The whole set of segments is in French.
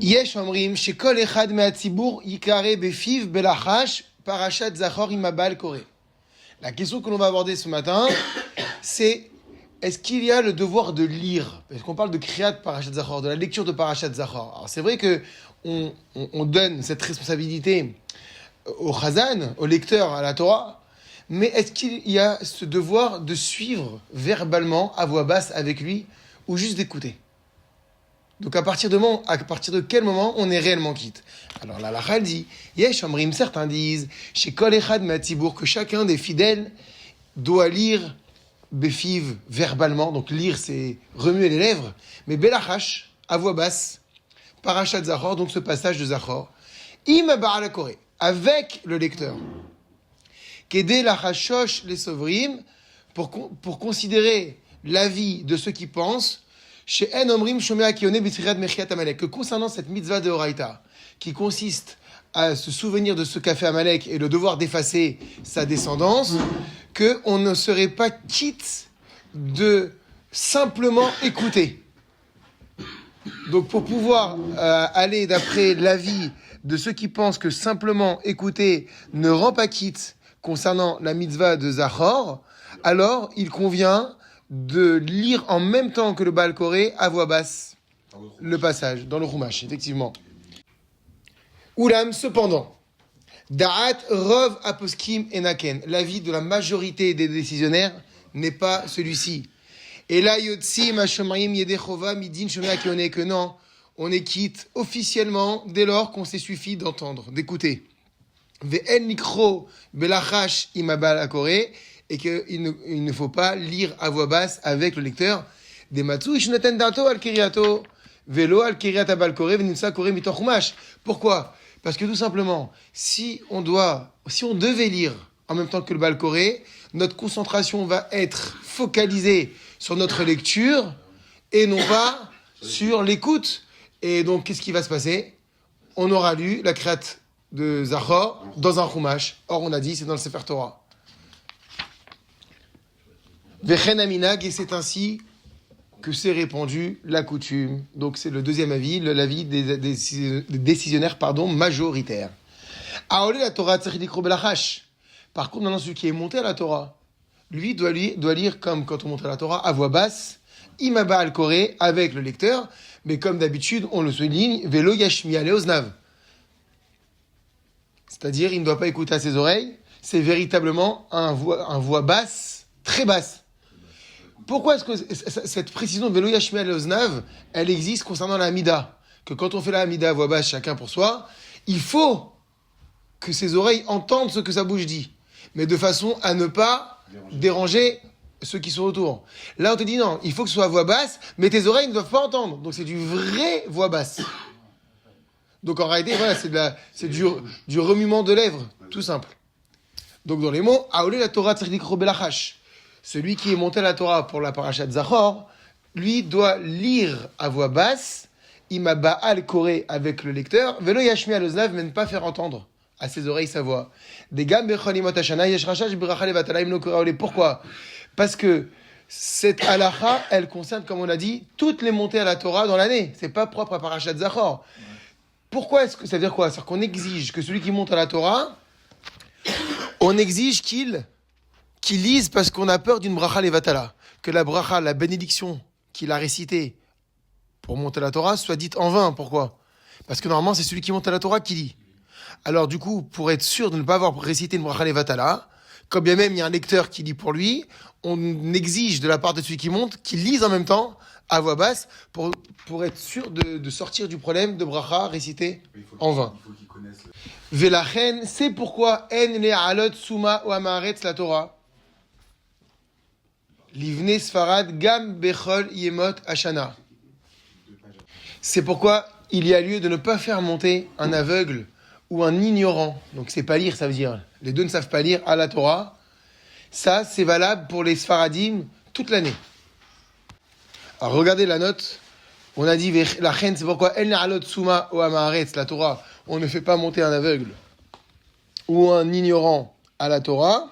Yesh omrim shekol echad me'atzibur yikare befiv belachash parashat zachor imabal koré. La question que l'on va aborder ce matin, c'est est-ce qu'il y a le devoir de lire? Parce qu'on parle de kriyat parashat zachor, de la lecture de parashat zachor. Alors c'est vrai que on donne cette responsabilité au chazan, au lecteur, à la Torah, mais est-ce qu'il y a ce devoir de suivre verbalement, à voix basse avec lui, ou juste d'écouter? Donc à partir de quel moment on est réellement quitte? Alors la halakha dit, Yesh omrim, certains disent, chez kol echad me'atzibour, que chacun des fidèles doit lire befiv verbalement, donc lire c'est remuer les lèvres, mais belachash, à voix basse, parashat zachor, donc ce passage de zachor, im ba'al koré, avec le lecteur. Kedé lachashosh les sovrim, pour considérer l'avis de ceux qui pensent, chez En Omrim Shomea Kione B'Tzirat Mechiat Amalek, que concernant cette mitzvah de Horaïta, qui consiste à se souvenir de ce qu'a fait Amalek et le devoir d'effacer sa descendance, qu'on ne serait pas quitte de simplement écouter. Donc pour pouvoir aller d'après l'avis de ceux qui pensent que simplement écouter ne rend pas quitte concernant la mitzvah de Zachor, alors il convient de lire en même temps que le Baal Koré à voix basse le passage dans le Chumash, effectivement. Oulam, cependant, Da'at Rov Aposkim Enaken, l'avis de la majorité des décisionnaires n'est pas celui-ci. Et là, Yotsi Mashomrim Yedechova Midin Shomea Kione, que non, on est quitte officiellement dès lors qu'on s'est suffi d'entendre, d'écouter. Ve'en Nikro Belachash Imabal Akoré, et qu'il ne faut pas lire à voix basse avec le lecteur. Des matzou ishnaten dato al kiriato velo al kiriat abal koré venimsa koré mitoch chumash. Pourquoi? Parce que tout simplement, si on devait lire en même temps que le bal koré, notre concentration va être focalisée sur notre lecture et non pas sur l'écoute. Et donc, qu'est-ce qui va se passer? On aura lu la kriyat de Zachor dans un chumash. Or, on a dit, c'est dans le Sefer Torah. Vechen aminag, et c'est ainsi que s'est répandue la coutume. Donc c'est le deuxième avis, l'avis des décisionnaires majoritaires. Aolé la Torah tzarich likro belachash. Par contre, maintenant celui qui est monté à la Torah, lui doit lire comme quand on monte à la Torah, à voix basse, imaba al koré, avec le lecteur, mais comme d'habitude, on le souligne, velo yashmi ale oznav. C'est-à-dire, il ne doit pas écouter à ses oreilles, c'est véritablement un voix basse, très basse. Pourquoi est-ce que cette précision de Velo Yashmi al Oznav, elle existe concernant la Hamida? Que quand on fait la Hamida à voix basse, chacun pour soi, il faut que ses oreilles entendent ce que sa bouche dit, mais de façon à ne pas déranger ceux qui sont autour. Là, on te dit non, il faut que ce soit à voix basse, mais tes oreilles ne doivent pas entendre. Donc c'est du vrai voix basse. Donc en réalité, voilà, c'est du remuement de lèvres, tout simple. Donc dans les mots, Aolé la Torah tzarich likro belachash. Celui qui est monté à la Torah pour la parashat Zachor, lui doit lire à voix basse, ima ba'al koré avec le lecteur, velo yashmi al oznav, mais ne pas faire entendre à ses oreilles sa voix. Des gam becholimot hashana yesh rashash b'racha levatala im lo koré. Pourquoi? Parce que cette halakha, elle concerne, comme on a dit, toutes les montées à la Torah dans l'année. C'est pas propre à parashat Zachor. Pourquoi est-ce que ça veut dire quoi? C'est-à-dire qu'on exige que celui qui monte à la Torah, on exige qu'il lise parce qu'on a peur d'une bracha levatala, que la bracha, la bénédiction qu'il a récitée pour monter à la Torah, soit dite en vain. Pourquoi? Parce que normalement, c'est celui qui monte à la Torah qui lit. Alors du coup, pour être sûr de ne pas avoir récité une bracha levatala, comme bien même il y a un lecteur qui lit pour lui, on exige de la part de celui qui monte qu'il lise en même temps à voix basse pour être sûr de sortir du problème de bracha récité en vain. Il faut qu'il connaisse. Velachen, c'est pourquoi en le alot suma ou amaretz la Torah. Livne Sfarad Gam Bechol Yemot Hashana. C'est pourquoi il y a lieu de ne pas faire monter un aveugle ou un ignorant. Donc c'est pas lire, ça veut dire les deux ne savent pas lire à la Torah. Ça, c'est valable pour les Sfaradim toute l'année. Alors regardez la note. On a dit la chen, c'est pourquoi El Na'alot Suma ou Amaretz, la Torah. On ne fait pas monter un aveugle ou un ignorant à la Torah.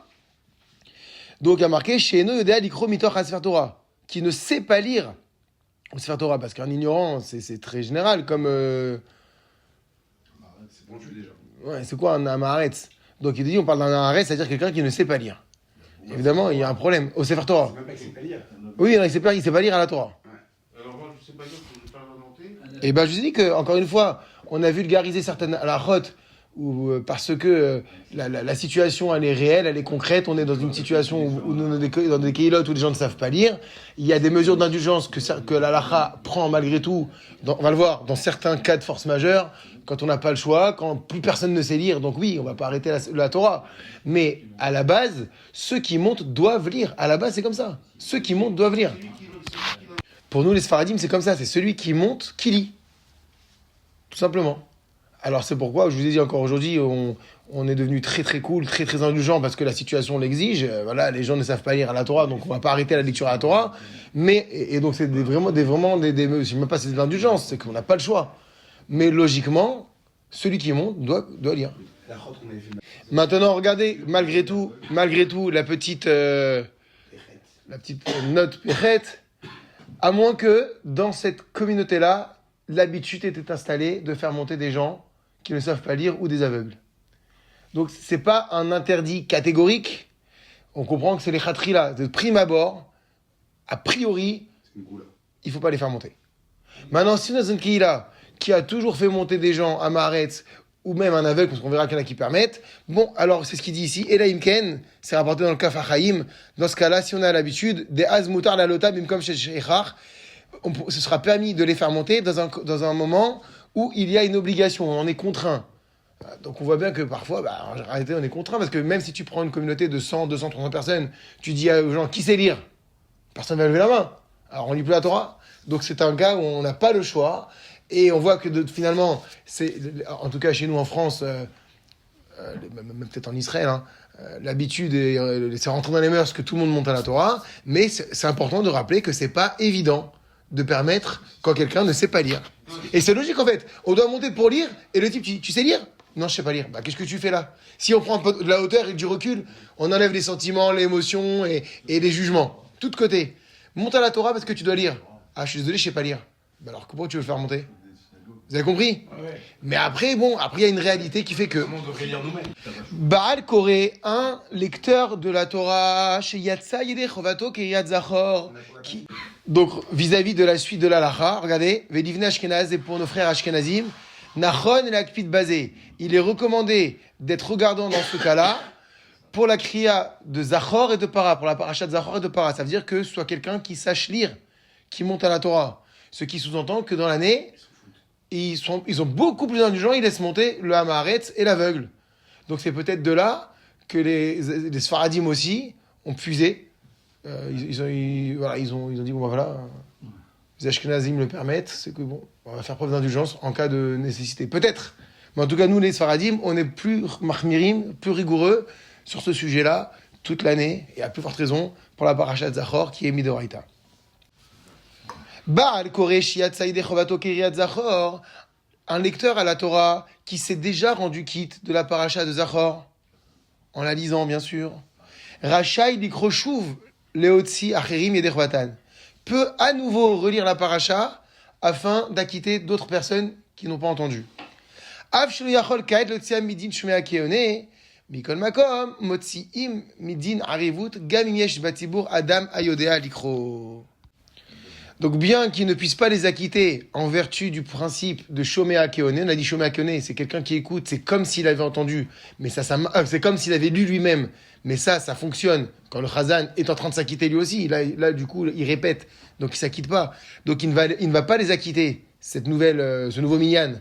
Donc il y a marqué She'eno Yodea Likro Mitoch HaSefer Torah, qui ne sait pas lire au Sefer Torah, parce qu'un ignorant, c'est très général, comme... C'est pointu déjà. Ouais, c'est quoi un Amaretz? Donc il dit, on parle d'un Amaretz, c'est-à-dire quelqu'un qui ne sait pas lire. Évidemment, il y a un problème. Au Sefer Torah. C'est même pas qu'il sait pas lire. Oui, non, il sait pas lire à la Torah. Alors moi, je sais pas lire, je ne sais pas inventer. Et ben, je vous ai dit que, encore une fois, on a vulgarisé certaines halachot, parce que la situation, elle est réelle, elle est concrète. On est dans une situation où dans des keilotes où les gens ne savent pas lire. Il y a des mesures d'indulgence que l'halacha prend malgré tout, on va le voir, dans certains cas de force majeure, quand on n'a pas le choix, quand plus personne ne sait lire. Donc oui, on va pas arrêter la Torah. Mais à la base, ceux qui montent doivent lire. À la base, c'est comme ça. Ceux qui montent doivent lire. Pour nous, les Sfaradim, c'est comme ça. C'est celui qui monte qui lit. Tout simplement. Alors c'est pourquoi, je vous ai dit encore aujourd'hui, on est devenu très très cool, très très indulgent parce que la situation l'exige. Voilà, les gens ne savent pas lire à la Torah, donc on va pas arrêter la lecture à la Torah. Mais, et donc c'est vraiment des je même pas c'est de l'indulgence, c'est qu'on n'a pas le choix. Mais logiquement, celui qui monte doit lire. Maintenant, regardez, malgré tout, la petite note péchette, à moins que dans cette communauté-là, l'habitude était installée de faire monter des gens qui ne savent pas lire ou des aveugles. Donc c'est pas un interdit catégorique. On comprend que c'est les khatri là, de prime abord, a priori, il faut pas les faire monter. Maintenant, si dans une kihila qui a toujours fait monter des gens à Maharetz ou même un aveugle, parce qu'on verra qu'il y en a qui permettent, bon, alors c'est ce qu'il dit ici, Elaimken, c'est rapporté dans le Kaf HaChaim, dans ce cas-là, si on a l'habitude, des az mutar la lota bim comme chez Sheikhar, ce sera permis de les faire monter dans un moment où il y a une obligation, on est contraint. Donc on voit bien que parfois, en réalité, on est contraint, parce que même si tu prends une communauté de 100, 200, 300 personnes, tu dis aux gens, qui sait lire? Personne ne va lever la main. Alors on lit plus la Torah. Donc c'est un cas où on n'a pas le choix, et on voit que finalement, en tout cas chez nous en France, même peut-être en Israël, l'habitude, c'est rentré dans les mœurs que tout le monde monte à la Torah, mais c'est important de rappeler que c'est pas évident de permettre quand quelqu'un ne sait pas lire. Et c'est logique en fait. On doit monter pour lire, et le type, tu sais lire? Non, je sais pas lire. Qu'est-ce que tu fais là? Si on prend un peu de la hauteur et du recul, on enlève les sentiments, les émotions et les jugements. Tout de côté. Monte à la Torah parce que tu dois lire. Ah, je suis désolé, je sais pas lire. Alors pourquoi tu veux le faire monter? Vous avez compris? Ouais. Mais après, il y a une réalité qui fait que Baal Koré, un lecteur de la Torah, chez Yatsa Yedeh Chovato Kiryat Zachor, donc vis-à-vis de la suite de l'Alacha, regardez, Vedivne Ashkenaz, et pour nos frères Ashkenazim, Nachon et l'Akpid Bazé, il est recommandé d'être regardant dans ce cas-là pour la kriya de Zachor et de Para, pour la paracha de Zachor et de Para. Ça veut dire que ce soit quelqu'un qui sache lire, qui monte à la Torah. Ce qui sous-entend que dans l'année, ils ont beaucoup plus indulgents, ils laissent monter le Hamaretz et l'aveugle. Donc c'est peut-être de là que les Sfaradim aussi ont puisé. Ils ont dit, bon voilà, les Ashkenazim le permettent, c'est que bon, on va faire preuve d'indulgence en cas de nécessité. Peut-être. Mais en tout cas, nous, les Sfaradim, on est plus mahmirim, plus rigoureux sur ce sujet-là toute l'année, et à plus forte raison pour la paracha de Zachor qui est Midoraita. Baal Koresh Yat Saïdeh Chovato Kiryat Zachor, un lecteur à la Torah qui s'est déjà rendu quitte de la paracha de Zachor, en la lisant bien sûr, Rachai Likroshuv Leotsi Acherim Yedervatan, peut à nouveau relire la paracha afin d'acquitter d'autres personnes qui n'ont pas entendu. Av Shelo Yachol Kaet Lotsia Midin Shmea Keone, Mikol Makom Motziim Midin Arivut Gam Im Yesh Batibur Adam Ayodea Likro. Donc bien qu'il ne puisse pas les acquitter en vertu du principe de Shomea Keone, on a dit Shomea Keone, c'est quelqu'un qui écoute, c'est comme s'il avait entendu, mais c'est comme s'il avait lu lui-même, mais ça fonctionne quand le Chazan est en train de s'acquitter lui aussi, là du coup il répète, donc il s'acquitte pas, donc il ne va pas les acquitter, ce nouveau minyan,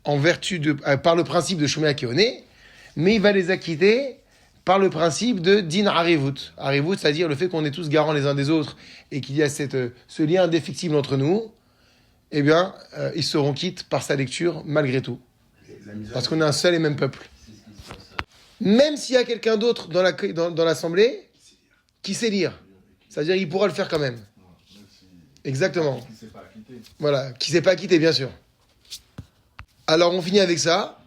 en vertu par le principe de Shomea Keone, mais il va les acquitter par le principe de din arivut. Arivut, c'est-à-dire le fait qu'on est tous garants les uns des autres et qu'il y a ce lien indéfectible entre nous, eh bien, ils seront quittes par sa lecture malgré tout. Parce qu'on est un seul et même peuple. Même s'il y a quelqu'un d'autre dans l'assemblée qui sait lire. C'est-à-dire qu'il pourra le faire quand même. Exactement. Voilà, qui ne s'est pas acquitté, bien sûr. Alors, on finit avec ça.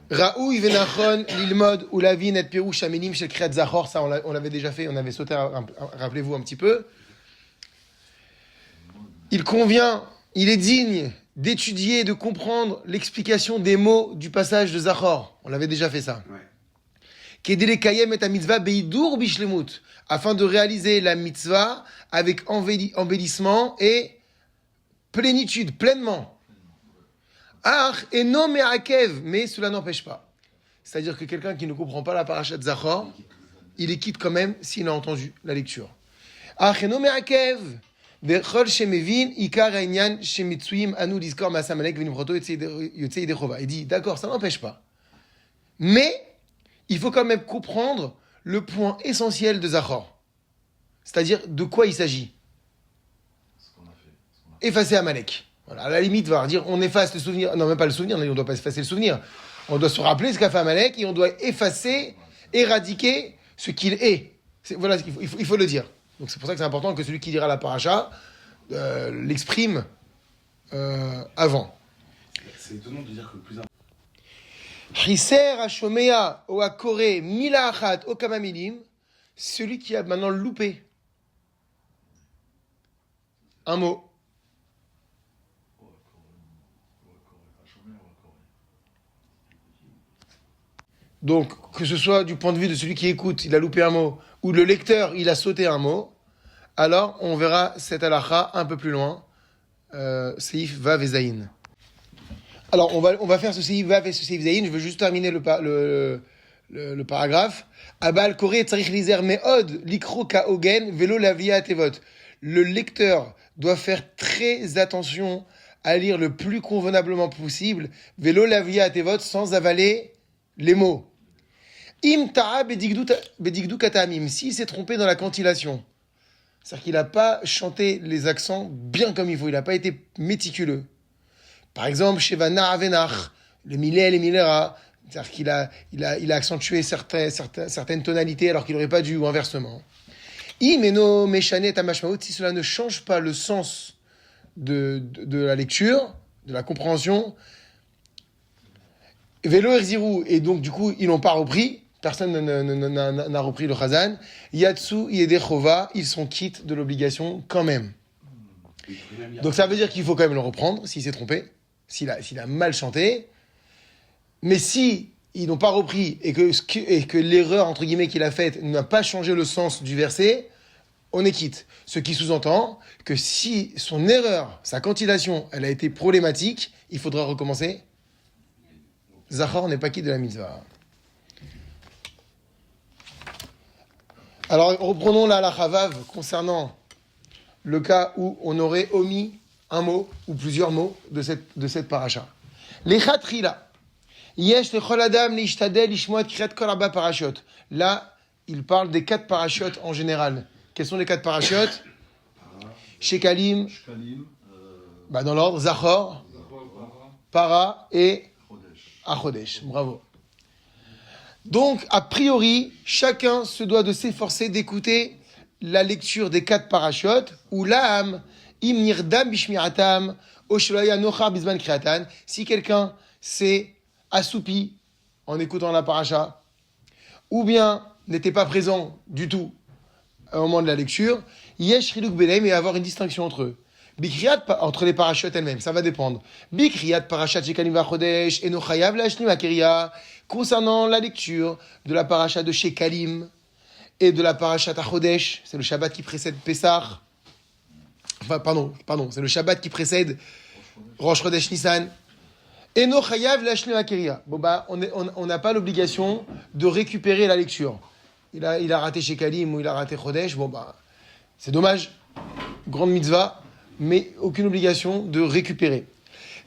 Raoui venachon lilmod ou lavin et pirouche aminim shel kriyat zachor, ça on l'avait déjà fait, on avait sauté, rappelez-vous un petit peu. il convient, il est digne d'étudier et de comprendre l'explication des mots du passage de Zachor. On l'avait déjà fait ça. Kedele kayem et mitzvah beidur bishlemut, afin de réaliser la mitzvah avec embellissement et plénitude, pleinement. Ach et non me'akev, mais cela n'empêche pas. C'est-à-dire que quelqu'un qui ne comprend pas la paracha de Zachor, il est quitte quand même s'il a entendu la lecture. Ach et non me'akev, vechol shemevin ikar ha'inyan shemitzuim anu lizkor ma'asa amalek v'nimchoto yotzei yedei chova. Il dit, d'accord, ça n'empêche pas. Mais il faut quand même comprendre le point essentiel de Zachor. C'est-à-dire de quoi il s'agit. Effacer Amalek. Voilà, à la limite, on va dire on efface le souvenir. Non, même pas le souvenir, on ne doit pas effacer le souvenir. On doit se rappeler ce qu'a fait Amalek et on doit effacer, éradiquer ce qu'il est. Voilà, il faut le dire. Donc c'est pour ça que c'est important que celui qui dira la paracha l'exprime avant. C'est étonnant de dire que le plus important. Chiser Hashomea ou Akore Mila Achat Okama Milim, celui qui a maintenant loupé un mot. Donc, que ce soit du point de vue de celui qui écoute, il a loupé un mot, ou le lecteur, il a sauté un mot, alors on verra cette halakha un peu plus loin, Seif Vav et Zayin. Alors, on va faire ce Seif Vav et ce Seif Zayin, je veux juste terminer le paragraphe. Abal Koré Tzarich Lizer Meod Likro Kaogen Velo Lavia Tevot. Le lecteur doit faire très attention à lire le plus convenablement possible, Velo Lavia Tevot, sans avaler les mots. Im ta'a bedigdu katamim, s'il s'est trompé dans la cantillation, c'est-à-dire qu'il n'a pas chanté les accents bien comme il faut, il n'a pas été méticuleux. Par exemple, Sheva Na'avenach, le milé et le milera, c'est-à-dire qu'il a accentué certaines tonalités alors qu'il n'aurait pas dû, ou inversement. Imeno meshane tamashmaut, si cela ne change pas le sens de la lecture, de la compréhension, Velo Erzirou, et donc du coup ils n'ont pas repris, personne n'a repris le Chazan. Yatsu Yedechova, ils sont quittes de l'obligation quand même. Donc ça veut dire qu'il faut quand même le reprendre s'il s'est trompé, s'il a mal chanté. Mais si ils n'ont pas repris et que l'erreur entre guillemets qu'il a faite n'a pas changé le sens du verset, on est quitte. Ce qui sous-entend que si son erreur, sa cantillation, elle a été problématique, il faudra recommencer. Zachor n'est pas quitte de la mitzvah. Alors, reprenons la Chavav concernant le cas où on aurait omis un mot ou plusieurs mots de cette paracha. Lechatrila. Yesh lechol adam leishtadel lishmoat kriat kol arba parashot. Là, il parle des 4 parachutes en général. Quels sont les 4 parachutes? Shekalim, dans l'ordre, Zachor, Para et Achodesh. Bravo. Donc, a priori, chacun se doit de s'efforcer d'écouter la lecture des 4 parachutes, ou l'âme, im nirdam bishmiratam, oshlaya nochar bizman kriatan. Si quelqu'un s'est assoupi en écoutant la paracha, ou bien n'était pas présent du tout au moment de la lecture, yesh riluk benem, et avoir une distinction entre eux. Bikriat, entre les parachutes elles-mêmes, ça va dépendre. Bikriat parachat shekalim vachodesh, eno chayav lashlim akeria. Concernant la lecture de la paracha de Shekalim et de la paracha Achodesh, c'est le Shabbat qui précède Pessah. Enfin, pardon, c'est le Shabbat qui précède Rosh Chodesh Nissan. Eno chayav lashlim akeria. On n'a pas l'obligation de récupérer la lecture. Il a raté Shekalim ou il a raté Chodesh. C'est dommage. Grande mitzvah, mais aucune obligation de récupérer.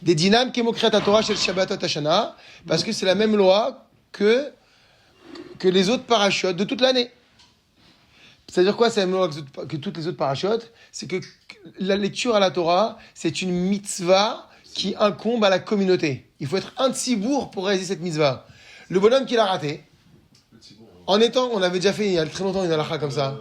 Des dynam kemokriat Torah shel Shabbatot Hashana, parce que c'est la même loi que les autres parachutes de toute l'année. C'est-à-dire quoi, c'est la même loi que toutes les autres parachutes? C'est que la lecture à la Torah, c'est une mitzvah qui incombe à la communauté. Il faut être un tzibour pour réaliser cette mitzvah. Le bonhomme qui l'a raté, en étant, on avait déjà fait il y a très longtemps une halakha comme ça.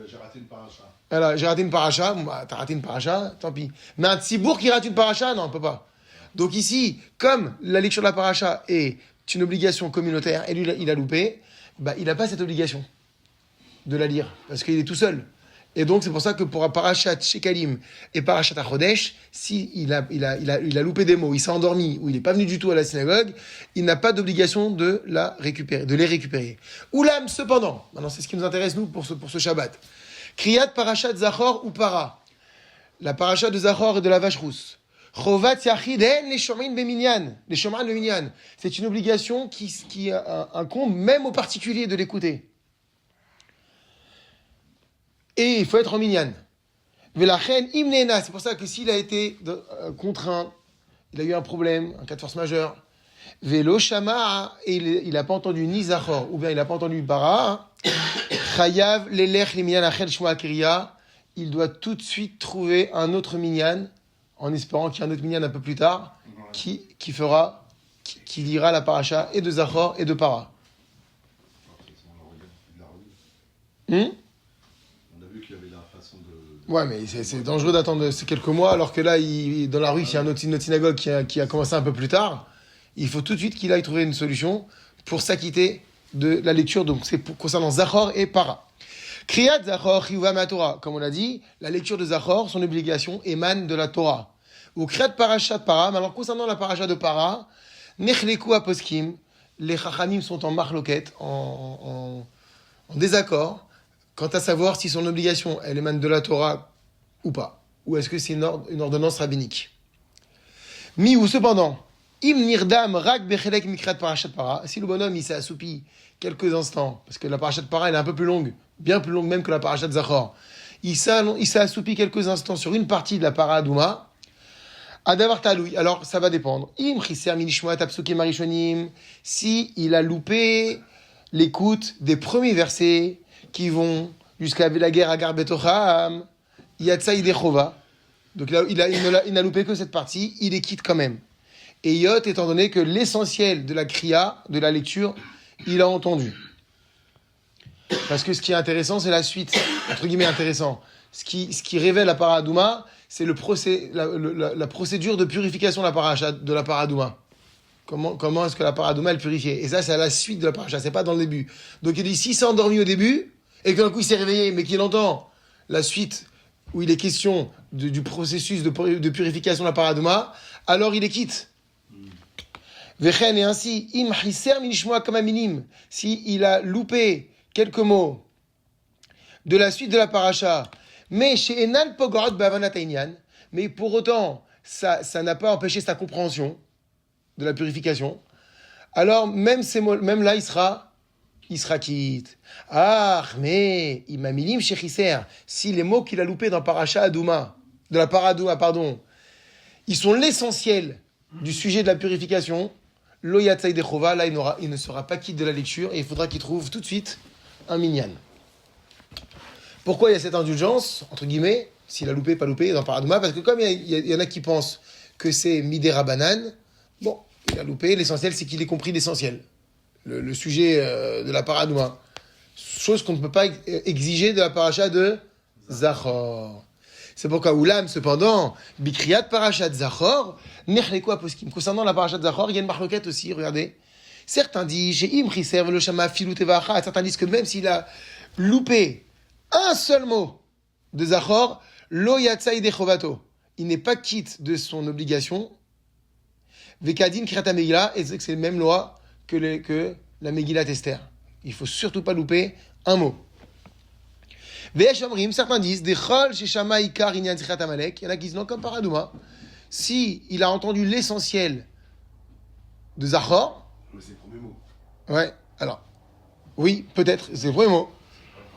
J'ai raté une paracha. Alors, j'ai raté une paracha, t'as raté une paracha, tant pis. Mais un tzibour qui rate une paracha, non, on peut pas. Donc ici, comme la lecture de la paracha est une obligation communautaire, et lui, il a loupé, il n'a pas cette obligation de la lire, parce qu'il est tout seul. Et donc, c'est pour ça que pour Parashat Shekalim et Parashat Achodesh, si il a loupé des mots, il s'est endormi, ou il n'est pas venu du tout à la synagogue, il n'a pas d'obligation de les récupérer. Oulam, cependant, maintenant c'est ce qui nous intéresse, nous, pour ce Shabbat. Kriyat Parashat Zachor ou Para. La Parashat de Zachor et de la vache rousse. Chovat Yachid en les Shomin Beminyan. Les Shomin Beminyan. C'est une obligation qui incombe même aux particuliers de l'écouter. Et il faut être en minyan. Velachen imnena, c'est pour ça que s'il a été contraint, il a eu un problème, un cas de force majeure, velo shama, et il n'a pas entendu ni zachor, ou bien il n'a pas entendu bara, chayav lelech liminyan achel shma kriya, il doit tout de suite trouver un autre minyan, en espérant qu'il y ait un autre minyan un peu plus tard, qui lira la paracha et de zachor et de para. Ouais, mais c'est dangereux d'attendre ces quelques mois, alors que là, dans la rue, s'il y a une autre synagogue qui a commencé un peu plus tard, il faut tout de suite qu'il aille trouver une solution pour s'acquitter de la lecture. Donc, c'est concernant Zachor et Para. Kriyat Zachor, Chiyuva ma Torah. Comme on l'a dit, la lecture de Zachor, son obligation, émane de la Torah. Ou Kriyat Parashat Para. Mais alors, concernant la paracha de Para, Nechleku Aposkim, les Chachamim sont en marloquette, en désaccord, quant à savoir si son obligation, elle émane de la Torah ou pas. Ou est-ce que c'est une ordonnance rabbinique. Mi ou cependant, im nirdam rak bechelek mikrat parashat para. Si le bonhomme, il s'est assoupi quelques instants, parce que la parashat para, elle est un peu plus longue, bien plus longue même que la parashat Zachor. Il s'est assoupi quelques instants sur une partie de la para Adouma. Adavar taloui. Alors, ça va dépendre. Im chiser minishmoat apsukim marishonim. Si il a loupé l'écoute des premiers versets, qui vont jusqu'à la guerre à Garbetocham, Yatsaï Dechova. Donc là, il n'a loupé que cette partie, il les quitte quand même. Et Yot, étant donné que l'essentiel de la kriya, de la lecture, il a entendu. Parce que ce qui est intéressant, c'est la suite, entre guillemets intéressant. Ce qui révèle la paradouma, c'est la procédure de purification de la paradouma. Comment est-ce que la paradouma, elle purifie. Et ça, c'est à la suite de la paracha, c'est pas dans le début. Donc il dit, s'il s'est endormi au début, et que d'un coup il s'est réveillé, mais qu'il entend la suite, où il est question du processus de purification de la paradouma, alors il les quitte. Vechen, et ainsi, im hiser minishmoa kama minim, si il a loupé quelques mots de la suite de la paracha, mais chez Enal Pogorot Bavanat Einyan, mais pour autant, ça n'a pas empêché sa compréhension de la purification, alors même là, il sera quitte. Ah, mais imamilim shechiser, si les mots qu'il a loupés dans Parasha Adouma, de la Paradouma, pardon, ils sont l'essentiel du sujet de la purification, lo yatzai dechova, là il ne sera pas quitte de la lecture et il faudra qu'il trouve tout de suite un minyan. Pourquoi il y a cette indulgence, entre guillemets, s'il a loupé, pas loupé, dans Paradouma, parce que comme il y en a qui pensent que c'est Midera Banane, bon, il a loupé, l'essentiel c'est qu'il ait compris l'essentiel. Le sujet de la paradouma. Chose qu'on ne peut pas exiger de la paracha de Zachor. C'est pourquoi Oulam, cependant, Bikriyat parachat Zachor, Nechleku Aposkim. Concernant la paracha de Zachor, il y a une marloquette aussi, regardez. Certains disent, j'ai imchiser velo shama filu tevacha. Certains disent que même s'il a loupé un seul mot de Zachor, lo yatzai dechovato. Il n'est pas quitte de son obligation. Vekadin Kriyat Megillah, et c'est la même loi que la Megillat Esther. Il ne faut surtout pas louper un mot. Certains disent, il y en a qui disent non, comme Paradouma, si il a entendu l'essentiel de Zachor. Mais c'est le premier mot. Ouais, alors, oui, peut-être, c'est le premier mot.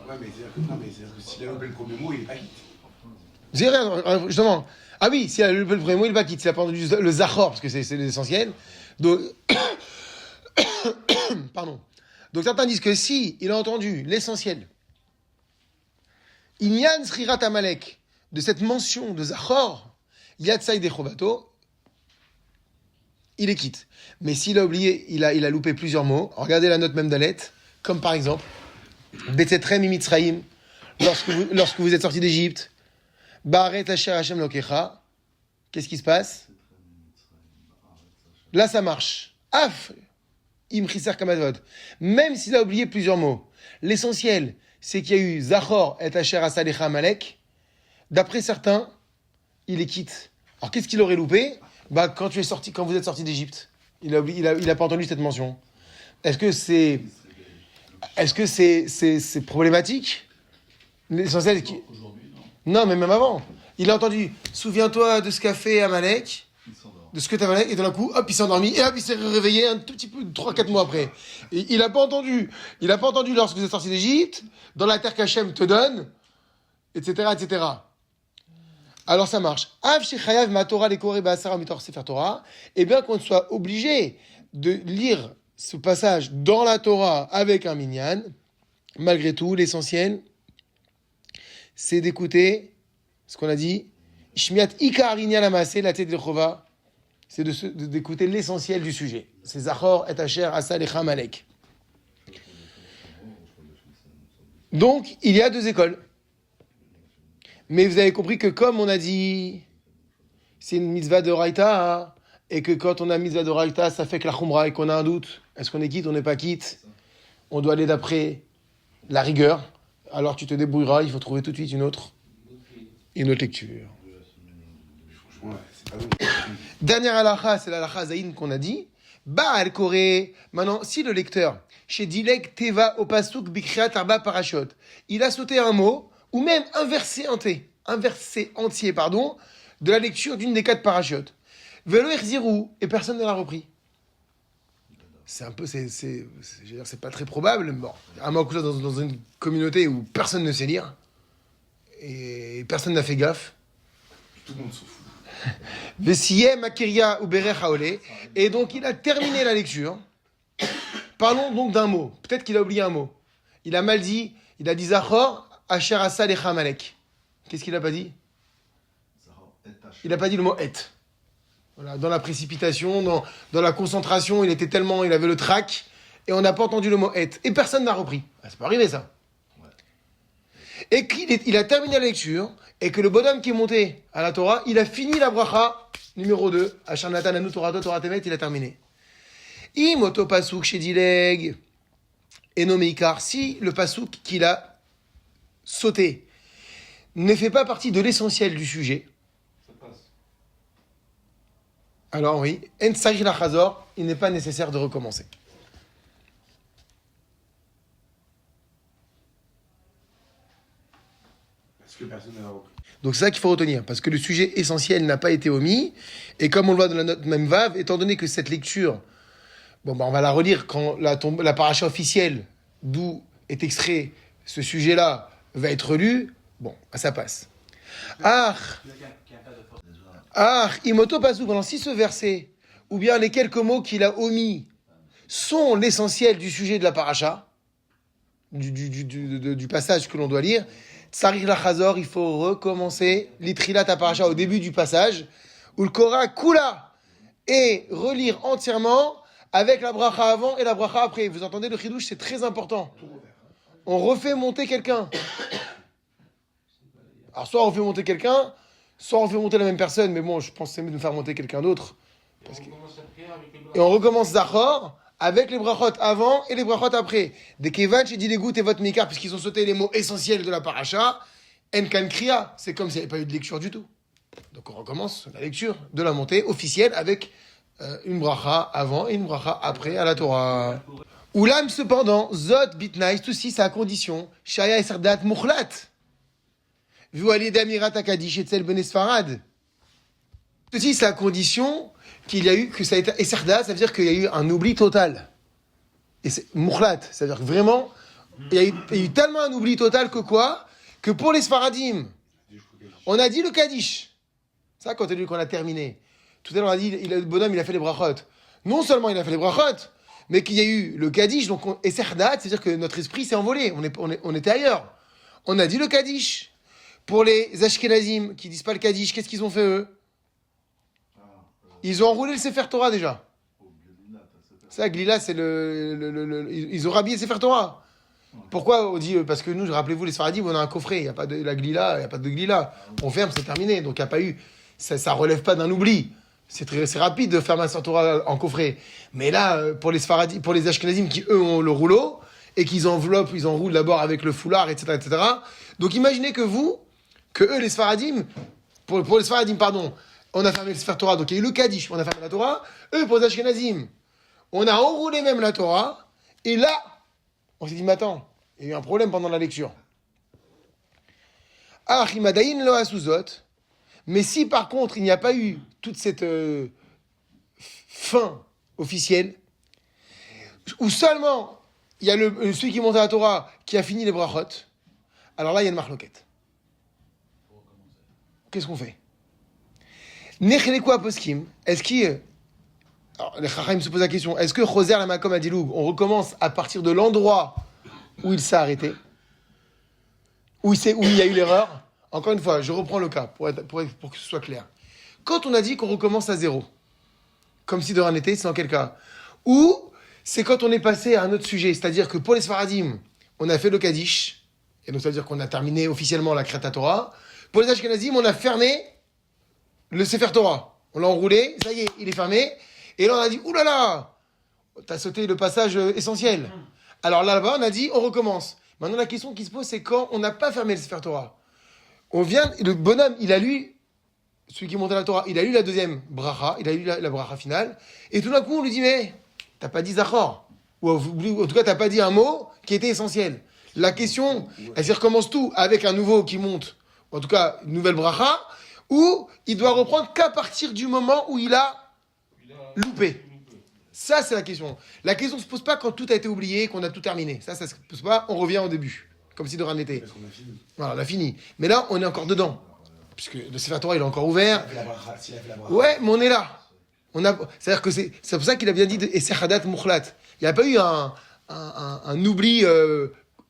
Ouais, mais c'est-à-dire que s'il a loupé le premier mot, il n'est pas quitte. C'est rien, justement. Ah oui, s'il a loupé le premier mot, il n'est pas quitte. S'il a pas entendu le Zachor, parce que c'est l'essentiel. Donc, pardon. Donc certains disent que si il a entendu l'essentiel, Inyan Srirat Amalek, de cette mention de Zachor, Yatsai Dechovato, il est quitte. Mais s'il a oublié, il a loupé plusieurs mots. Regardez la note même d'Alet, comme par exemple, Betzetrem Imitzraim, lorsque vous êtes sortis d'Égypte, Ba'aret Asher Hashem Lokecha, qu'est-ce qui se passe? Là, ça marche. Af, Im Chiser Kamadvot. Même s'il a oublié plusieurs mots, l'essentiel, c'est qu'il y a eu Zachor et Asher Asalecha Amalek. D'après certains, il les quitte. Alors qu'est-ce qu'il aurait loupé? Quand vous êtes sorti d'Égypte, il a pas entendu cette mention. Est-ce que c'est problématique? L'essentiel qui... Non, mais même avant. Il a entendu, souviens-toi de ce qu'a fait Amalek, de ce que tu as Amalek, et d'un coup, hop, il s'est endormi, et hop, il s'est réveillé un tout petit peu, 3-4 mois après. Et il n'a pas entendu lorsque vous êtes sorti d'Égypte, dans la terre qu'Hachem te donne, etc., etc. Alors ça marche. Av shechayav ma Torah lekore ba'asara mitor sefer Torah, et bien qu'on soit obligé de lire ce passage dans la Torah avec un minyan, malgré tout, l'essentiel, c'est d'écouter ce qu'on a dit. Shmiat ikar inyan hamaseh la tête de Chova, c'est d'écouter l'essentiel du sujet. C'est Zachor et Asher Asalecha Amalek. Donc, il y a deux écoles. Mais vous avez compris que comme on a dit, c'est une mitzvah de Raïta, et que quand on a mitzvah de Raïta, ça fait que la Khumra et qu'on a un doute. Est-ce qu'on est quitte, on n'est pas quitte? On doit aller d'après la rigueur. Alors tu te débrouilleras, il faut trouver tout de suite une autre lecture. Dernière halakha, c'est la halakha Zayin qu'on a dit. Ba'al Koré. Maintenant, si le lecteur, chez Dilek Teva au Pasuk Bikriat Arba Parashot, il a sauté un mot, ou même un verset entier, de la lecture d'une des 4 parachutes. Velo Erzirou, et personne ne l'a repris. C'est un peu, c'est pas très probable. Bon, à moins que dans une communauté où personne ne sait lire, et personne n'a fait gaffe. Tout le monde s'en fout. Vesiyem Akiria ou Berech Haole, et donc il a terminé la lecture. Parlons donc d'un mot. Peut-être qu'il a oublié un mot. Il a mal dit, il a dit Zachor, Asher Asalecha Amalek. Qu'est-ce qu'il a pas dit? Il n'a pas dit le mot et. Voilà, dans la précipitation, dans la concentration, il avait le trac, et on n'a pas entendu le mot et. Et personne n'a repris. C'est pas arrivé ça. Ouais. Et qu'il a terminé la lecture, et que le bonhomme qui est monté à la Torah, il a fini la bracha numéro 2, Asher Natan Anu Torah Temet, il a terminé. Imoto Pasuk chez Dileg, et nommé Ikar, si le Pasuk qu'il a sauté ne fait pas partie de l'essentiel du sujet, alors oui, En Sarich Lachazor, il n'est pas nécessaire de recommencer. Parce que personne n'a repris. Donc c'est ça qu'il faut retenir, parce que le sujet essentiel n'a pas été omis, et comme on le voit dans la note même Vav, étant donné que cette lecture, on va la relire quand la paracha officielle, d'où est extrait ce sujet-là, va être lue, ça passe. Imoto Pasuk, pendant si ce verset, ou bien les quelques mots qu'il a omis, sont l'essentiel du sujet de la paracha, du passage que l'on doit lire, Tsarich Lachazor, il faut recommencer l'Itrilat à paracha au début du passage, ou le Korah Kula, et relire entièrement avec la bracha avant et la bracha après. Vous entendez le chidouche, c'est très important. On refait monter quelqu'un. Alors soit on refait monter quelqu'un, soit on fait monter la même personne, mais je pense que c'est mieux de faire monter quelqu'un d'autre. Et on recommence Zachor avec les brachot avant et les brachot après. Des Kevan, j'ai dit les gouttes et votre mikar, puisqu'ils ont sauté les mots essentiels de la paracha, Enkan Kriya, c'est comme s'il n'y avait pas eu de lecture du tout. Donc on recommence la lecture de la montée officielle avec une bracha avant et une bracha après à la Torah. Oulam cependant, Zot Bitnaïs, tout ci, c'est à condition, Shaya et Sardat Mukhlat. Vu Ali d'Amirat Akadish et Tzel Ben Sfarad. Ceci, c'est à condition qu'il y a eu, que ça a été Esserda, ça veut dire qu'il y a eu un oubli total. Et c'est Mukhlat, ça veut dire que vraiment, il y a eu tellement un oubli total que pour les Sfaradim, on a dit le Kaddish. Ça, quand on a terminé. Tout à l'heure, on a dit, le bonhomme, il a fait les brachot. Non seulement il a fait les brachot, mais qu'il y a eu le Kaddish, donc Esserda, c'est-à-dire que notre esprit s'est envolé, on était ailleurs. On a dit le Kaddish. Pour les Ashkenazim qui disent pas le Kaddish, qu'est-ce qu'ils ont fait eux? Ils ont enroulé le Sefer Torah déjà. Ça, Glila, c'est ils ont rhabillé le Sefer Torah. Pourquoi on dit parce que nous, rappelez-vous, les Sfaradim, on a un coffret, il n'y a pas de la Glila, il n'y a pas de Glila. On ferme, c'est terminé. Donc il n'y a pas eu. Ça relève pas d'un oubli. C'est rapide de faire un Sefer Torah en coffret. Mais là, pour les Sfaradim, pour les Ashkenazim qui eux ont le rouleau, et qu'ils enveloppent, ils enroulent d'abord avec le foulard, etc., etc. Donc imaginez que eux, les Sfaradim, pour les Sfaradim, pardon, on a fermé le Sefer Torah, donc il y a eu le Kaddish, on a fermé la Torah. Eux, pour les Ashkenazim, on a enroulé même la Torah, et là, on s'est dit, mais attends, il y a eu un problème pendant la lecture. Ah, Chimadaïn lo asuzot, mais si par contre, il n'y a pas eu toute cette fin officielle, où seulement il y a celui qui monte à la Torah qui a fini les brachot, alors là, il y a une marloquette. Qu'est-ce qu'on fait? Nechelekwa poskim, est-ce qu'il... Alors, les Chachamim se posent la question, est-ce que Choser la Makom Adiloug, on recommence à partir de l'endroit où il s'est arrêté, où il y a eu l'erreur? Encore une fois, je reprends le cas pour que ce soit clair. Quand on a dit qu'on recommence à zéro, comme si de rien n'était, c'est dans quel cas? Ou c'est quand on est passé à un autre sujet, c'est-à-dire que pour les Sfaradim, on a fait le Kaddish, et donc ça veut dire qu'on a terminé officiellement la Kriyat Torah. Pour les Ashkenazim, on a fermé le Sefer Torah. On l'a enroulé, ça y est, il est fermé. Et là, on a dit, oulala, t'as sauté le passage essentiel. Alors là-bas, on a dit, on recommence. Maintenant, la question qui se pose, c'est quand on n'a pas fermé le Sefer Torah. Le bonhomme, il a lu, celui qui montait la Torah, il a lu la deuxième bracha, il a lu la bracha finale, et tout d'un coup, on lui dit, mais, t'as pas dit Zachor. Ou en tout cas, t'as pas dit un mot qui était essentiel. La question, elle se recommence tout avec un nouveau qui monte, ou en tout cas, une nouvelle bracha, ou il doit reprendre qu'à partir du moment où il a loupé. Ça, c'est la question. La question ne se pose pas quand tout a été oublié, qu'on a tout terminé. Ça se pose pas, on revient au début. Comme si de rien n'était. Parce qu'on a fini. Voilà, on a fini. Mais là, on est encore dedans. Puisque le Sefer Torah, il est encore ouvert. S'il a fait la bracha. Ouais, mais on est là. C'est-à-dire que c'est pour ça qu'il a bien dit « Esechadat Mukhlat ». Il n'y a pas eu un oubli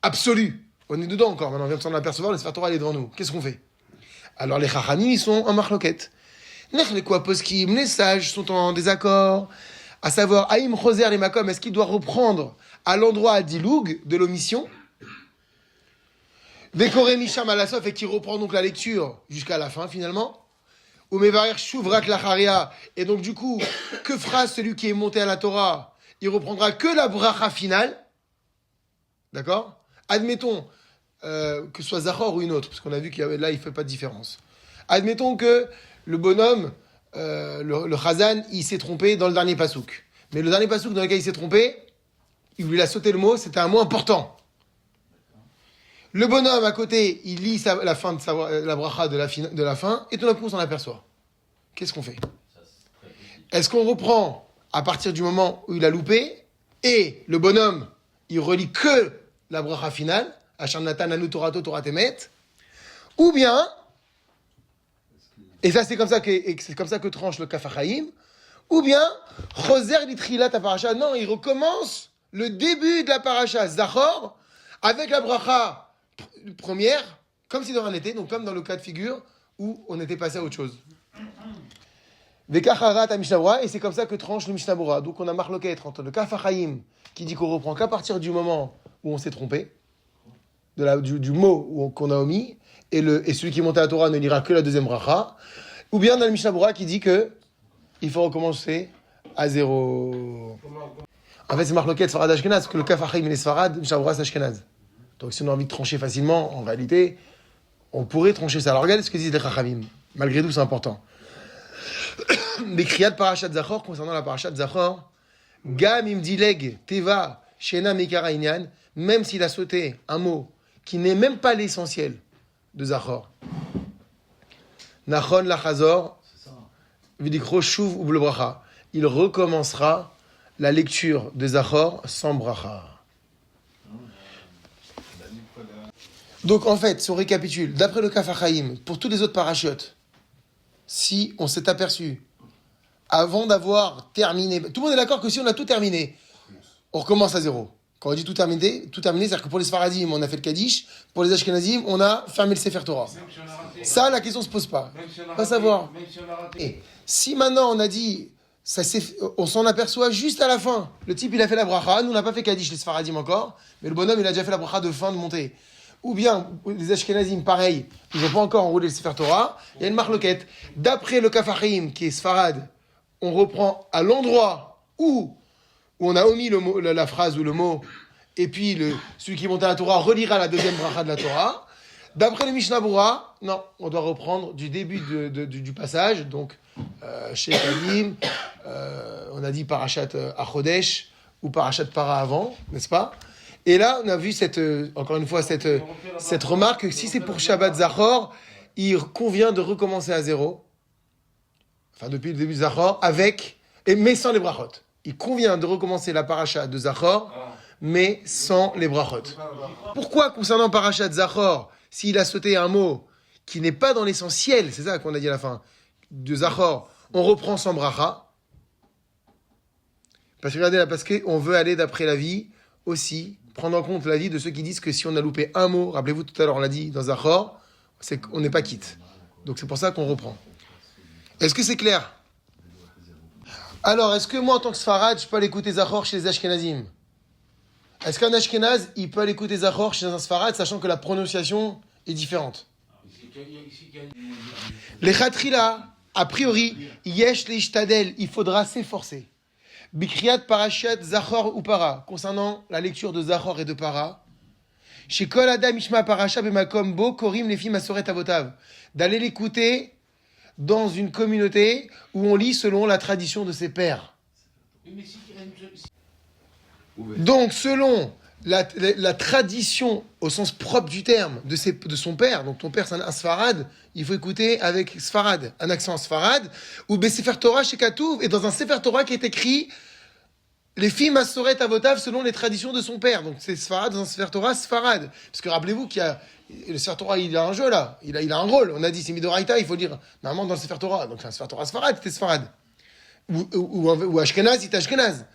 absolu. On est dedans encore. Maintenant, on vient de s'en apercevoir, le Sefer Torah, il est devant nous. Qu'est-ce qu'on fait? Alors, les Chachamim, ils sont en marloquette. Les quoi poskim, les sages sont en désaccord. À savoir, Haïm Choser les Makom, est-ce qu'il doit reprendre à l'endroit à Diloug de l'omission? Vekore Misham Alasof, et qui reprend donc la lecture jusqu'à la fin finalement. Ou Mevarer Shuvrak Lacharia, et donc du coup, que fera celui qui est monté à la Torah? Il reprendra que la bracha finale. D'accord? Admettons que ce soit Zachor ou une autre, parce qu'on a vu qu'il là, il ne fait pas de différence. Admettons que le bonhomme, le Chazan, il s'est trompé dans le dernier pasouk. Mais le dernier pasouk dans lequel il s'est trompé, il lui a sauté le mot, c'était un mot important. Le bonhomme à côté, il lit la fin de la bracha de la fin, et tout d'un coup on s'en aperçoit. Qu'est-ce qu'on fait? Est-ce qu'on reprend à partir du moment où il a loupé, et le bonhomme, il relit que la bracha finale, Hacham Natan Anu Torato Torah Temet, ou bien, et ça c'est comme ça que tranche le Kaf HaChaim, ou bien, Choser Litrilat Parasha, non, il recommence le début de la Parasha Zachor, avec la bracha première, comme si de rien n'était, donc comme dans le cas de figure où on était passé à autre chose. Vekacharat à Mishnah, et c'est comme ça que tranche le Mishnah Bora. Donc on a marloquette entre le Kaf HaChaim qui dit qu'on reprend qu'à partir du moment où on s'est trompé, du mot qu'on a omis, et celui qui monte à la Torah ne lira que la deuxième bracha, ou bien dans le Mishnah Bora qui dit que il faut recommencer à zéro. En fait, c'est marloquette Sfarad Ashkenaz, que le Kaf HaChaim il est Sfarad, Mishnah Bora c'est Ashkenaz. Donc si on a envie de trancher facilement, en réalité, on pourrait trancher ça. Alors regardez ce que disent les Chachamim. Malgré tout, c'est important. Les Kriyat Parashat Zachor, concernant la Parashat Zachor, Gam im dileg teva shena mekara inyan, même s'il a sauté un mot qui n'est même pas l'essentiel de Zachor. Nachon lachazor, vidikro shuv ou bracha. Il recommencera la lecture de Zachor sans bracha. Donc en fait, si on récapitule, d'après le Kaf HaChaim, pour tous les autres parachutes, si on s'est aperçu, avant d'avoir terminé, tout le monde est d'accord que si on a tout terminé, on recommence à zéro. Quand on dit tout terminé, c'est-à-dire que pour les Sfaradim, on a fait le Kaddish, pour les Ashkenazim, on a fermé le Sefer Torah. Ça, la question ne se pose pas. Pas savoir. Et si maintenant on a dit, on s'en aperçoit juste à la fin, le type il a fait la bracha, nous on n'a pas fait Kaddish les Sfaradim encore, mais le bonhomme il a déjà fait la bracha de fin de montée. Ou bien, les Ashkenazim, pareil, ils n'ont pas encore enroulé le Sefer Torah, il y a une marloquette. D'après le Kaf HaChaim, qui est Sfarad, on reprend à l'endroit où on a omis la phrase ou le mot, et puis celui qui monte à la Torah relira la deuxième bracha de la Torah. D'après le Mishnah Berurah, non, on doit reprendre du début du passage, donc chez Kalim, on a dit Parashat Achodesh ou Parashat Para avant, n'est-ce pas? Et là, on a vu encore une fois cette remarque que si c'est pour Shabbat Zachor, il convient de recommencer à zéro, enfin depuis le début de Zachor, mais sans les brachot. Il convient de recommencer la Parashat de Zachor, mais sans les brachot. Pourquoi concernant Parashat Zachor, s'il a sauté un mot qui n'est pas dans l'essentiel, c'est ça qu'on a dit à la fin, de Zachor, on reprend sans bracha? Parce que regardez là, parce qu'on veut aller d'après la vie aussi, prendre en compte l'avis de ceux qui disent que si on a loupé un mot, rappelez-vous tout à l'heure on l'a dit dans Zachor, c'est qu'on n'est pas quitte. Donc c'est pour ça qu'on reprend. Est-ce que c'est clair? Alors, est-ce que moi en tant que Sfarad, je peux aller écouter Zachor chez les Ashkenazim? Est-ce qu'un Ashkenaz, il peut aller écouter Zachor chez un Sfarad, sachant que la prononciation est différente? Les Khatrila, a priori, Yesh le Ishtadel, il faudra s'efforcer. Bikriyat Parashat Zachor ou Para, concernant la lecture de Zachor et de Para, chez Kol Adam Ishma Parasha Bemakom Bo Korim Lefi Masoret Avotav, d'aller l'écouter dans une communauté où on lit selon la tradition de ses pères. Donc, selon la tradition au sens propre du terme de son père, donc ton père c'est un Sfarad, il faut écouter avec Sfarad, un accent Sfarad, ou Sefer Torah chez Katouv, et dans un Sefer Torah qui est écrit les filles Masoret Avotav selon les traditions de son père. Donc c'est Sfarad dans un Sefer Torah Sfarad. Parce que rappelez-vous qu'il y a le Sefer Torah, il a un jeu là, il a un rôle. On a dit c'est Midoraita, il faut dire normalement dans le Sefer Torah. Donc c'est un Sefer Torah Sfarad, c'était Sfarad. Ou Ashkenaz, c'était Ashkenaz.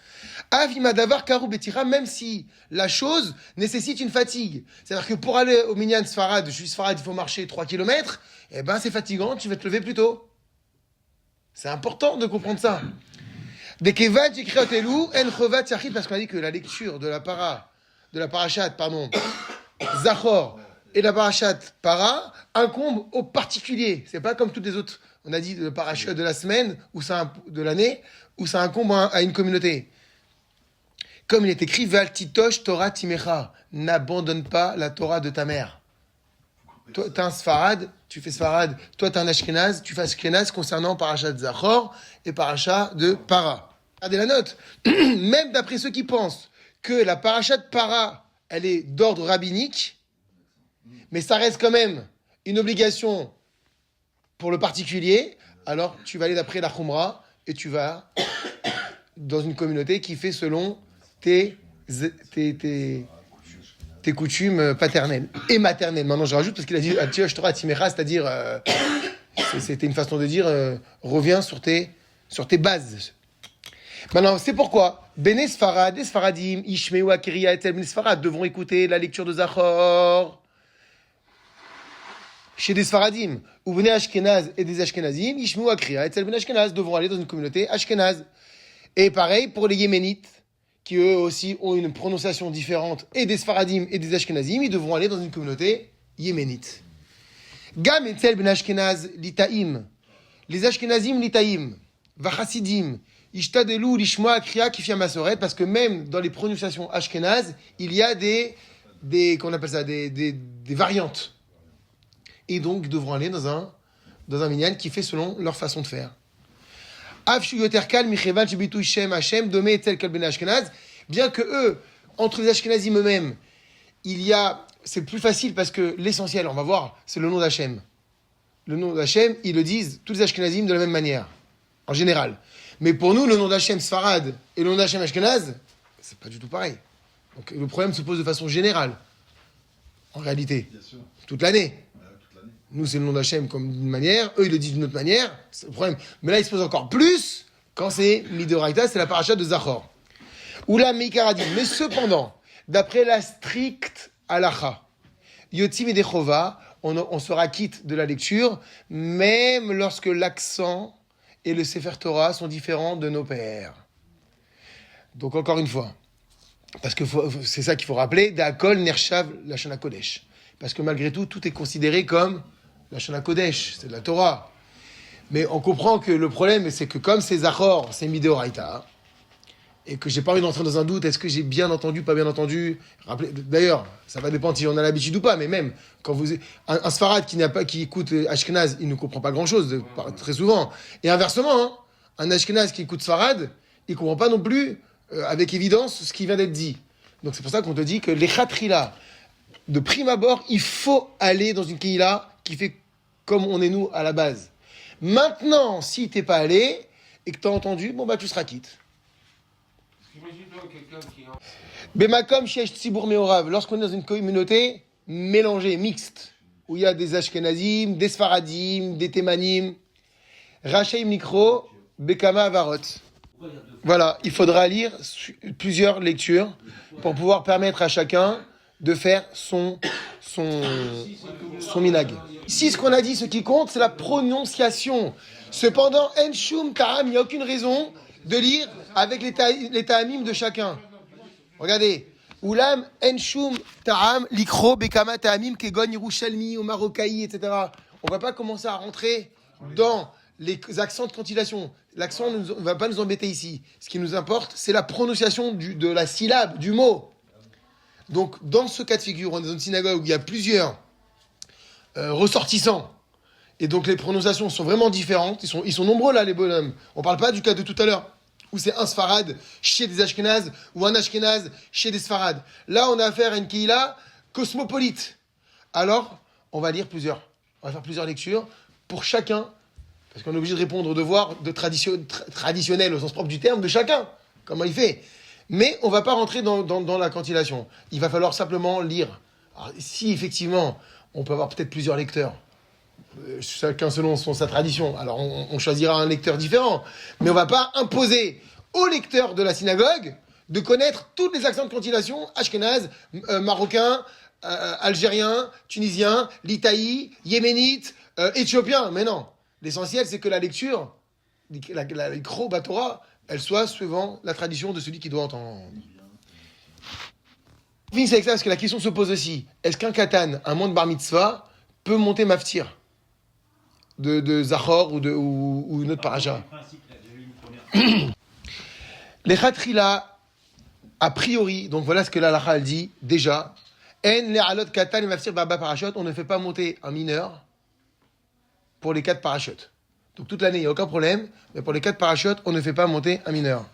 Avimadavar Karou Betira, même si la chose nécessite une fatigue. C'est-à-dire que pour aller au Minyan Sfarad, je suis Sfarad, il faut marcher 3 km, eh ben c'est fatigant, tu vas te lever plus tôt. C'est important de comprendre ça. Parce qu'on a dit que la lecture de la parashat, Zachor et la parashat Para incombe au particulier. C'est pas comme toutes les autres. On a dit le parashat de la semaine ou de l'année où ça incombe à une communauté. Comme il est écrit, Val titosh Torah timecha, n'abandonne pas la Torah de ta mère. Toi, t'es un Sfarad, tu fais Sfarad. Toi, t'es un Ashkenaz, tu fais Ashkenaz concernant Parashat Zachor et Parashat de Para. Regardez la note. Même d'après ceux qui pensent que la Parashat Para, elle est d'ordre rabbinique, mais ça reste quand même une obligation pour le particulier, alors tu vas aller d'après la Khumra et tu vas dans une communauté qui fait selon tes coutumes paternelles et maternelles. Maintenant, je rajoute parce qu'il a dit Atiosh Torah Timecha, c'est-à-dire, c'était une façon de dire reviens sur tes bases. Maintenant, c'est pourquoi Bene Sfarad et Sfaradim, Ishmeu Akiriya et Bene Sfarad devront écouter la lecture de Zachor chez des Sfaradim, ou Bene Ashkenaz et des Ashkenazim, Ishmeu Akiriya et Bene Ashkenaz devront aller dans une communauté Ashkenaz. Et pareil pour les Yéménites, qui eux aussi ont une prononciation différente, et des Sfaradim et des Ashkenazim, ils devront aller dans une communauté yéménite. Gam etzel ben Ashkenaz litaim, les Ashkenazim litaim, vachasidim, ishtadelu lishmoa kriya kifia masoret, parce que même dans les prononciations Ashkenaz, il y a des qu'on appelle ça, des variantes. Et donc, ils devront aller dans un minyan qui fait selon leur façon de faire. Bien que eux, entre les Ashkenazim eux-mêmes, c'est plus facile parce que l'essentiel, on va voir, c'est le nom d'Hachem. Le nom d'Hachem, ils le disent tous les Ashkenazim de la même manière, en général. Mais pour nous, le nom d'Hachem Sfarad et le nom d'Hachem Ashkenaz, c'est pas du tout pareil. Donc le problème se pose de façon générale, en réalité, toute l'année. Nous, c'est le nom d'Hachem comme d'une manière, eux, ils le disent d'une autre manière, c'est le problème. Mais là, il se pose encore plus quand c'est Midoraita, c'est la paracha de Zachor. Ou la Meikaradim. Mais cependant, d'après la stricte halacha, Yotzim et Dechova, on sera quitte de la lecture, même lorsque l'accent et le Sefer Torah sont différents de nos pères. Donc, encore une fois, parce que c'est ça qu'il faut rappeler, D'Akol Nershav Lashon HaKodesh. Parce que malgré tout, tout est considéré comme Lashon HaKodesh, c'est de la Torah. Mais on comprend que le problème, c'est que comme c'est Zachor, c'est Midoraita, et que j'ai pas envie d'entrer dans un doute, est-ce que j'ai bien entendu, pas bien entendu. D'ailleurs, ça va dépendre si on a l'habitude ou pas, mais même quand un Sfarad qui écoute Ashkenaz, il ne comprend pas grand-chose très souvent. Et inversement, hein, un Ashkenaz qui écoute Sfarad, il comprend pas non plus avec évidence ce qui vient d'être dit. Donc c'est pour ça qu'on te dit que les khatrila, de prime abord, il faut aller dans une kehila qui fait comme on est nous à la base. Maintenant, si t'es pas allé et que t'as entendu, bon bah tu seras quitte. Bemakom shesh tzibur meorav, lorsqu'on est dans une communauté mélangée, mixte, où il y a des Ashkenazim, des Sfaradim, des Thémanim, Rachaim Nikro, Bekama Avarot. Voilà, il faudra lire plusieurs lectures pour pouvoir permettre à chacun de faire son minag. Ici, ce qu'on a dit, ce qui compte, c'est la prononciation. Cependant, en shum ta'am, il n'y a aucune raison de lire avec les ta'amim de chacun. Regardez. Oulam en shum ta'am likro bekama ta'amim kegon yerushalmi ou marocaï, etc. On ne va pas commencer à rentrer dans les accents de cantillation. L'accent ne va pas nous embêter ici. Ce qui nous importe, c'est la prononciation de la syllabe, du mot. Donc, dans ce cas de figure, on est dans une synagogue où il y a plusieurs ressortissants, et donc les prononciations sont vraiment différentes. Ils sont nombreux là, les bonhommes. On ne parle pas du cas de tout à l'heure, où c'est un Sfarad chez des Ashkenazes, ou un Ashkenaz chez des Sfarad. Là, on a affaire à une Kehila cosmopolite. Alors, on va faire plusieurs lectures pour chacun, parce qu'on est obligé de répondre aux devoirs traditionnels au sens propre du terme de chacun, comment il fait. Mais on ne va pas rentrer dans la cantillation. Il va falloir simplement lire. Alors, si effectivement, on peut avoir peut-être plusieurs lecteurs, chacun selon sa tradition, alors on choisira un lecteur différent. Mais on ne va pas imposer aux lecteurs de la synagogue de connaître tous les accents de cantillation, ashkénaze, marocain, algérien, tunisien, litaï, yéménite, éthiopien. Mais non. L'essentiel, c'est que la lecture, la Torah, elle soit suivant la tradition de celui qui doit entendre. On finit avec ça parce que la question se pose aussi. Est-ce qu'un katan, un monde bar mitzvah, peut monter maftir de Zachor ou une autre paracha? Les khatrila, a priori, donc voilà ce que la halakha dit déjà. En le alot katan et maftir barba parachot, on ne fait pas monter un mineur pour les 4 parachutes. Donc toute l'année, il n'y a aucun problème, mais pour les 4 parachutes, on ne fait pas monter un mineur.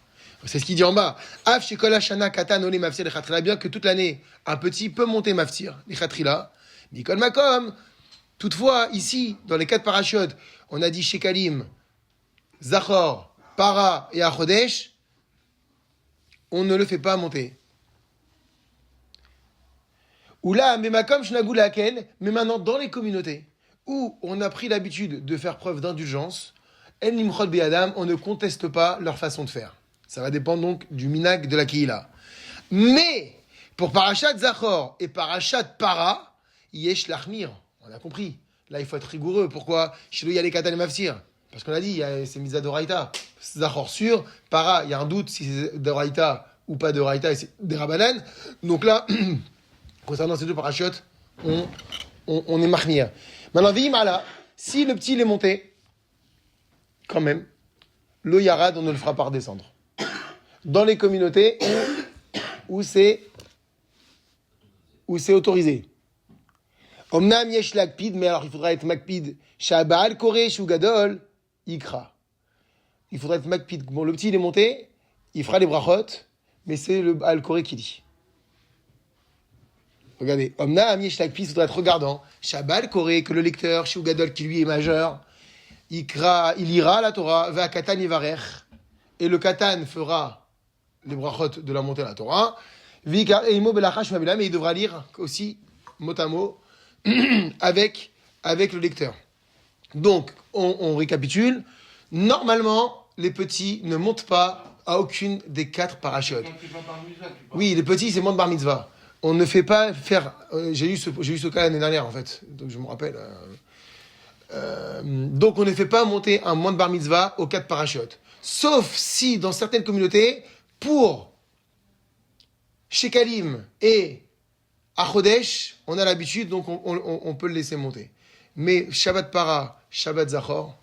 C'est ce qu'il dit en bas. Af shekola shana katan ole maftir les khatrila, bien que toute l'année, un petit peut monter maftir, les khatrila. Mikol makom. Toutefois, ici, dans les 4 parachutes, on a dit shekalim, zachor, para et achodesh, on ne le fait pas monter. Oula, mais makom shnagou laken, mais maintenant dans les communautés où on a pris l'habitude de faire preuve d'indulgence, en nimchot be'adam, on ne conteste pas leur façon de faire. Ça va dépendre donc du minag de la Kehila. Mais, pour Parashat Zachor et Parashat Para, yesh lachmir. On a compris. Là, il faut être rigoureux. Pourquoi? Shelo yale katan et mafsir. Parce qu'on a dit, c'est mitzvah d'oraita. Zachor sûr, Para, il y a un doute si c'est d'oraita ou pas d'oraita, et c'est des rabanan. Donc là, concernant ces 2 parachutes, on est mahmir. Maintenant, Vihimala, si le petit il est monté, quand même, le yarad, on ne le fera pas redescendre. Dans les communautés où c'est autorisé. Omnam yesh lakpid, mais alors il faudra être makpid. Shabal kore shu gadol ikra. Il faudra être makpid. Bon, le petit il est monté, il fera les brachot, mais c'est le al kore qui dit. Regardez, Omnam yesh lakpid, il faudra être regardant. Shabal kore, que le lecteur shu gadol qui lui est majeur, ikra, il ira à la Torah, va katan yivarech, et le katan fera les brachot de la montée à la Torah, mais il devra lire aussi mot à mot avec le lecteur. Donc, on récapitule. Normalement, les petits ne montent pas à aucune des 4 parachutes. Oui, les petits, c'est monde bar mitzvah. On ne fait pas faire... j'ai eu ce cas l'année dernière, en fait. Donc, je me rappelle. Donc, on ne fait pas monter un monde bar mitzvah aux 4 parachutes. Sauf si, dans certaines communautés, pour Shekalim et Achodesh, on a l'habitude, donc on peut le laisser monter. Mais Shabbat Para, Shabbat Zachor,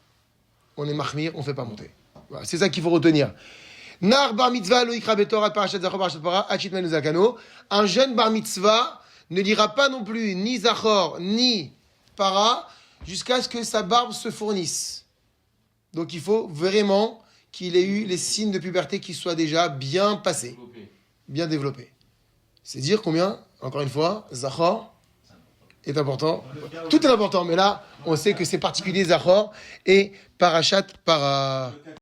on est mahmir, on ne fait pas monter. Voilà, c'est ça qu'il faut retenir. Nar bar mitzvah lo ikra betorat parashat zachor parashat para achit menu zakano. Un jeune bar mitzvah ne lira pas non plus ni zachor ni para jusqu'à ce que sa barbe se fournisse. Donc il faut vraiment qu'il ait eu les signes de puberté qui soient déjà bien passés, bien développés. C'est dire combien, encore une fois, zachor est important. Tout est important, mais là, on sait que c'est particulier zachor et parashat para.